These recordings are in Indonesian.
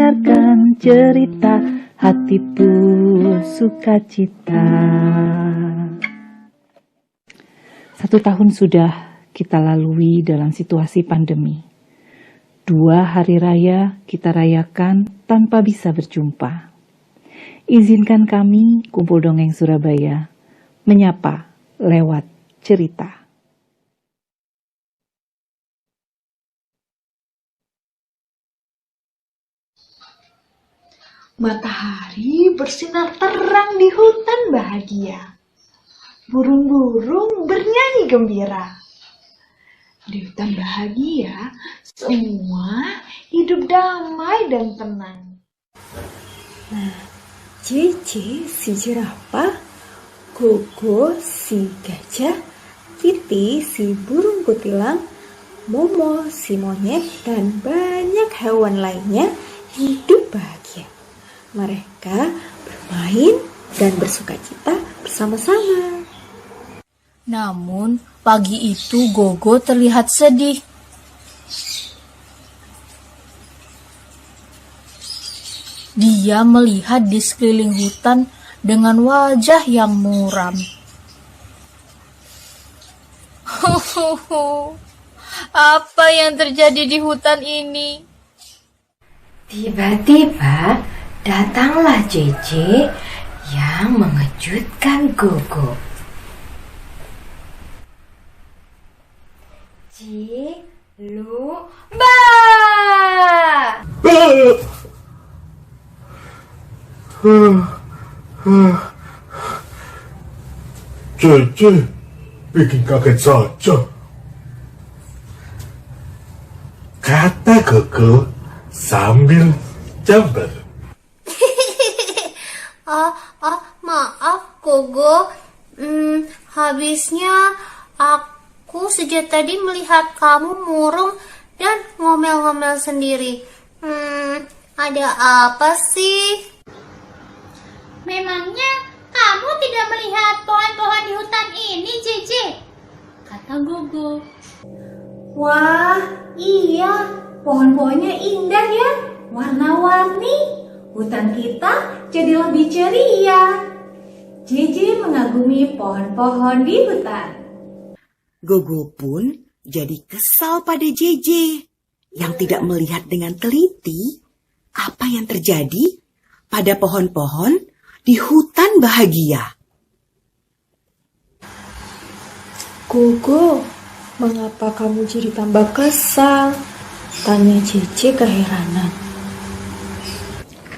mendengarkan cerita hatiku sukacita. 1 tahun sudah kita lalui dalam situasi pandemi. 2 hari raya kita rayakan tanpa bisa berjumpa. Izinkan kami, Kumpul Dongeng Surabaya, menyapa lewat cerita. Matahari bersinar terang di hutan bahagia. Burung-burung bernyanyi gembira. Di hutan bahagia, semua hidup damai dan tenang. Nah, Cici si jerapah, Gogo si gajah, Titi si burung kutilang, Momo si monyet, dan banyak hewan lainnya hidup bahagia. Mereka bermain dan bersukacita bersama-sama. Namun, pagi itu Gogo terlihat sedih. Dia melihat di sekeliling hutan dengan wajah yang muram. Apa yang terjadi di hutan ini? Tiba-tiba datanglah JJ yang mengejutkan Gogo. Ciluba! JJ bikin kaget saja. Kata Gogo sambil jamber. Maaf, Gogo. Habisnya aku sejak tadi melihat kamu murung dan ngomel-ngomel sendiri. Ada apa sih? Memangnya kamu tidak melihat pohon-pohon di hutan ini, JJ? Kata Gogo. Wah, iya, pohon-pohonnya indah ya, warna-warni. Hutan kita jadi lebih ceria. JJ mengagumi pohon-pohon di hutan. Gogo pun jadi kesal pada JJ yang tidak melihat dengan teliti apa yang terjadi pada pohon-pohon di hutan bahagia. Gogo, mengapa kamu jadi tambah kesal? Tanya JJ keheranan.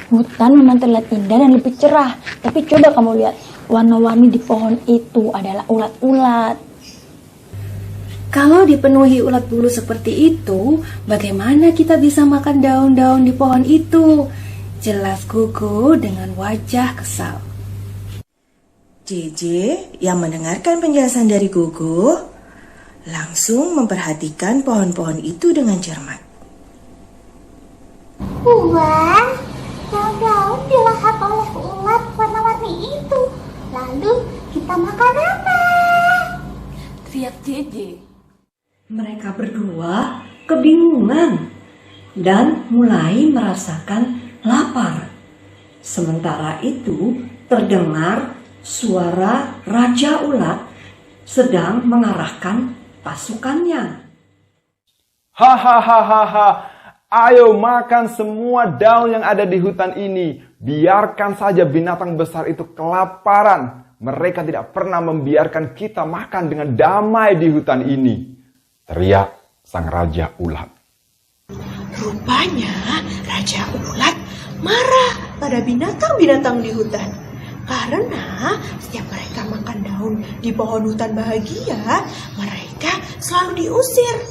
Hutan memang terlihat indah dan lebih cerah, tapi coba kamu lihat, warna-warni di pohon itu adalah ulat-ulat. Kalau dipenuhi ulat bulu seperti itu, bagaimana kita bisa makan daun-daun di pohon itu? Jelas Gogo dengan wajah kesal. JJ yang mendengarkan penjelasan dari Gogo langsung memperhatikan pohon-pohon itu dengan cermat. Wah, daun-daun dilahap oleh ulat warna-warni itu. Lalu kita makan apa? Teriak JJ. Mereka berdua kebingungan dan mulai merasakan lapar. Sementara itu terdengar suara Raja Ulat sedang mengarahkan pasukannya. Hahaha, ayo makan semua daun yang ada di hutan ini. Biarkan saja binatang besar itu kelaparan. Mereka tidak pernah membiarkan kita makan dengan damai di hutan ini. Teriak sang Raja Ulat. Rupanya Raja Ulat marah pada binatang-binatang di hutan. Karena setiap mereka makan daun di pohon hutan bahagia, mereka selalu diusir.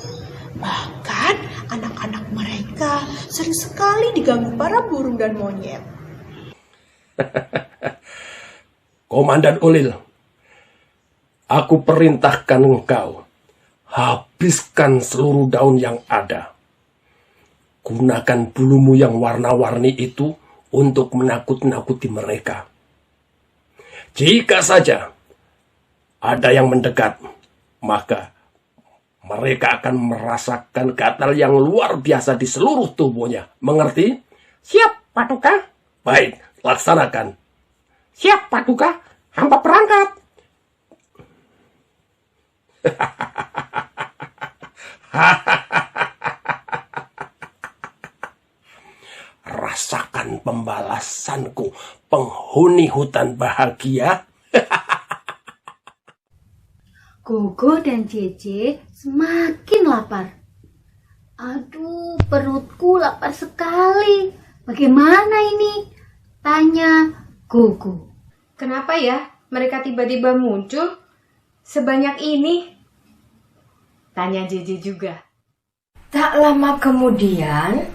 Bahkan anak-anak mereka sering sekali diganggu para burung dan monyet. Komandan Ulil, aku perintahkan engkau, habiskan seluruh daun yang ada. Gunakan bulumu yang warna-warni itu untuk menakut-nakuti mereka. Jika saja ada yang mendekat, maka mereka akan merasakan gatal yang luar biasa di seluruh tubuhnya. Mengerti? Siap, Patuka. Baik, laksanakan. Siap, Patuka. Hamba perangkap. Rasakan pembalasanku, penghuni hutan bahagia. Gogo dan Jeje semakin lapar. Aduh, perutku lapar sekali. Bagaimana ini? Tanya Gogo. Kenapa ya mereka tiba-tiba muncul sebanyak ini? Tanya Jeje juga. Tak lama kemudian,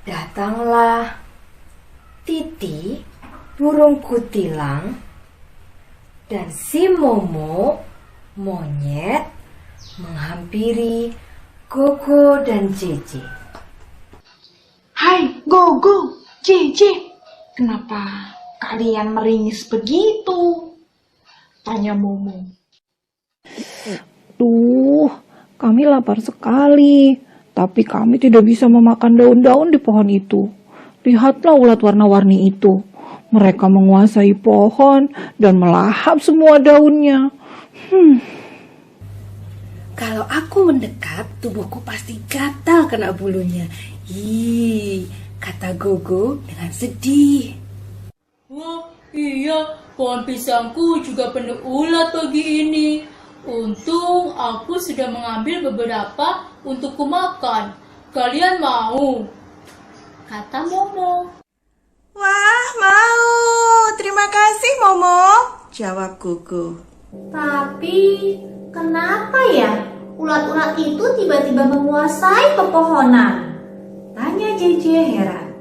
datanglah Titi, burung kutilang, dan si Momo, monyet, menghampiri Gogo dan Jeje. Hai Gogo, Jeje, kenapa kalian meringis begitu? Tanya Momo. Duh, kami lapar sekali, tapi kami tidak bisa memakan daun-daun di pohon itu. Lihatlah ulat warna-warni itu. Mereka menguasai pohon dan melahap semua daunnya. Kalau aku mendekat, tubuhku pasti gatal kena bulunya. Ih, kata Gogo dengan sedih. Wah, iya, pohon pisangku juga penuh ulat pagi ini. Untung aku sudah mengambil beberapa untuk kumakan. Kalian mau? Kata Momo. Wah, mau. Terima kasih, Momo. Jawab Gogo. Tapi kenapa ya ulat-ulat itu tiba-tiba menguasai pepohonan? Tanya Jeje heran.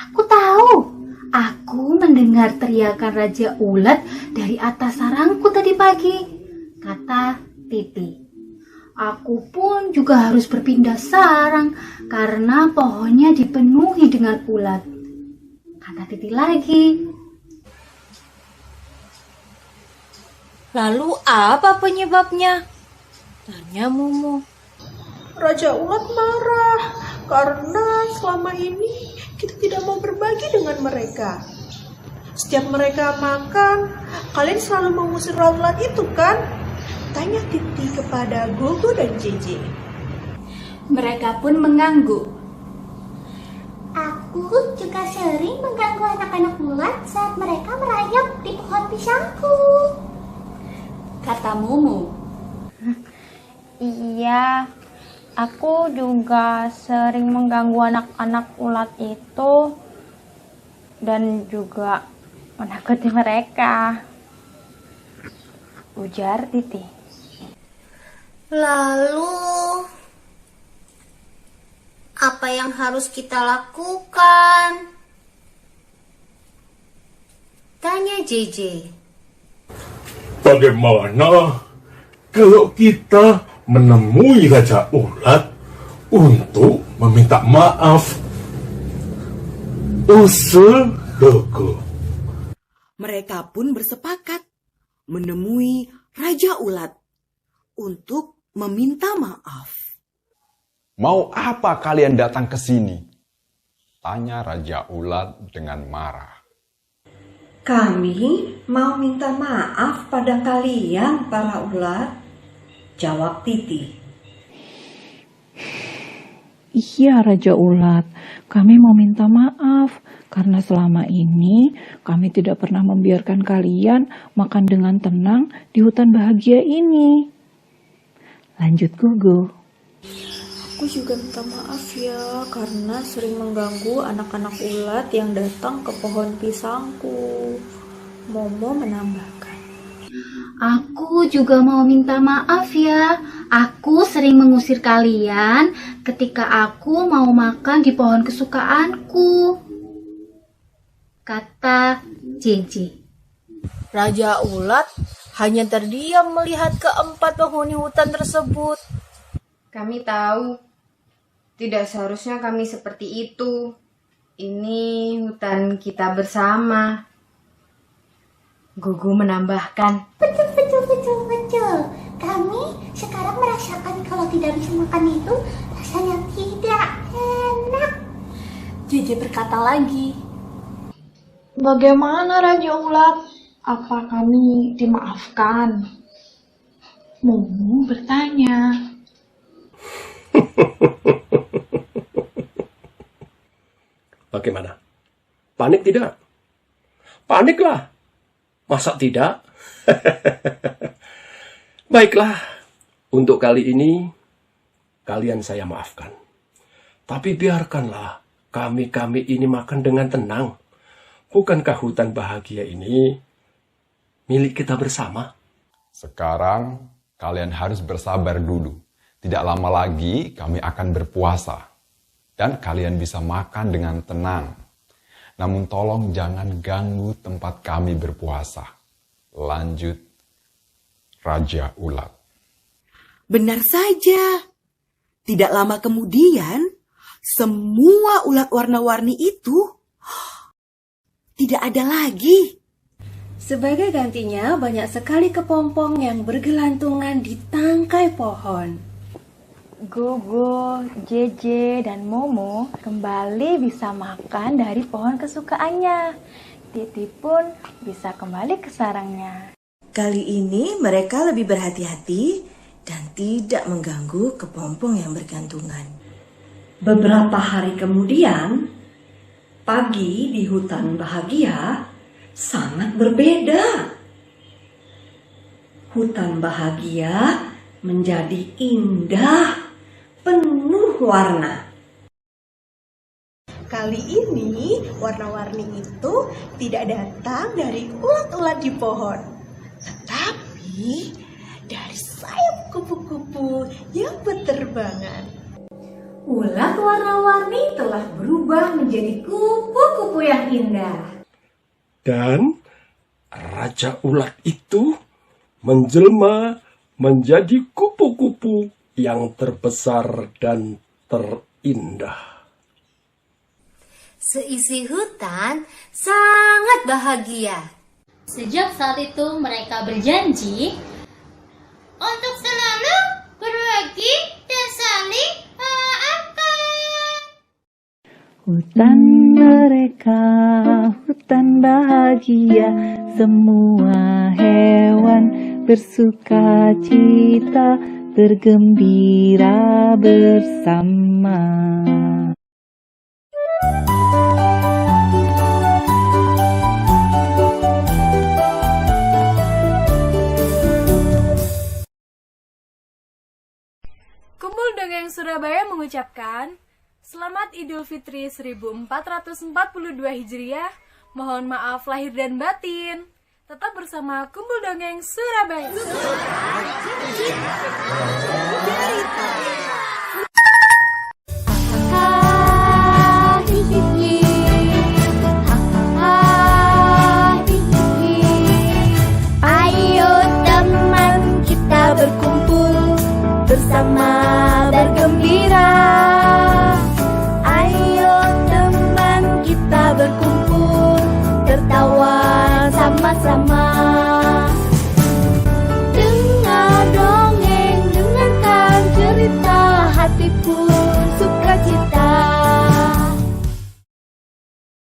Aku tahu. Aku mendengar teriakan Raja Ulat dari atas sarangku tadi pagi, kata Titi. Aku pun juga harus berpindah sarang karena pohonnya dipenuhi dengan ulat, kata Titi lagi. Lalu apa penyebabnya? Tanya Momo. Raja Ulat marah karena selama ini kita tidak mau berbagi dengan mereka. Setiap mereka makan, kalian selalu mengusir ulat-ulat itu kan? Tanya Titi kepada Gogo dan Jeje. Mereka pun mengangguk. Aku juga sering mengganggu anak-anak ulat saat mereka merayap di pohon pisangku, Kata Momo. Iya, aku juga sering mengganggu anak-anak ulat itu dan juga menakuti mereka, ujar Titi. Lalu, apa yang harus kita lakukan? Tanya Jeje. Bagaimana kalau kita menemui Raja Ulat untuk meminta maaf? Usul Gogo. Mereka pun bersepakat menemui Raja Ulat untuk meminta maaf. Mau apa kalian datang ke sini? Tanya Raja Ulat dengan marah. Kami mau minta maaf pada kalian para ulat, jawab Titi. Iya, Raja Ulat, kami mau minta maaf karena selama ini kami tidak pernah membiarkan kalian makan dengan tenang di hutan bahagia ini. Lanjut Gogo. Aku juga minta maaf ya karena sering mengganggu anak-anak ulat yang datang ke pohon pisangku. Momo menambahkan. Aku juga mau minta maaf ya. Aku sering mengusir kalian ketika aku mau makan di pohon kesukaanku, kata Jeje. Raja Ulat hanya terdiam melihat keempat penghuni hutan tersebut. Kami tahu tidak seharusnya kami seperti itu. Ini hutan kita bersama. Gogo menambahkan. Betul. Kami sekarang merasakan kalau tidak bisa makan itu rasanya tidak enak. JJ berkata lagi, Bagaimana Raja Ulat? Apa kami dimaafkan? Momo bertanya. Bagaimana? Panik tidak? Paniklah. Masa tidak? Baiklah, untuk kali ini kalian saya maafkan. Tapi biarkanlah kami ini makan dengan tenang. Bukankah hutan bahagia ini milik kita bersama? Sekarang kalian harus bersabar dulu. Tidak lama lagi kami akan berpuasa. Dan kalian bisa makan dengan tenang. Namun tolong jangan ganggu tempat kami berpuasa. Lanjut Raja Ulat. Benar saja. Tidak lama kemudian, semua ulat warna-warni itu tidak ada lagi. Sebagai gantinya, banyak sekali kepompong yang bergelantungan di tangkai pohon. Gogo, JJ, dan Momo kembali bisa makan dari pohon kesukaannya. Titi pun bisa kembali ke sarangnya. Kali ini mereka lebih berhati-hati dan tidak mengganggu kepompong yang bergantungan. Beberapa hari kemudian, pagi di hutan bahagia sangat berbeda. Hutan bahagia menjadi indah, penuh warna. Kali ini warna-warni itu tidak datang dari ulat-ulat di pohon, tetapi dari sayap kupu-kupu yang berterbangan. Ulat warna-warni telah berubah menjadi kupu-kupu yang indah. Dan Raja Ulat itu menjelma menjadi kupu-kupu yang terbesar dan terindah. Seisi hutan sangat bahagia. Sejak saat itu mereka berjanji untuk selalu berbagi dan saling memaafkan. Hutan mereka, hutan bahagia, semua hewan bersuka cita, bergembira bersama. Kumpul Dongeng Surabaya mengucapkan Selamat Idul Fitri 1442 Hijriah. Mohon maaf lahir dan batin. Tetap bersama Kumpul Dongeng Surabaya.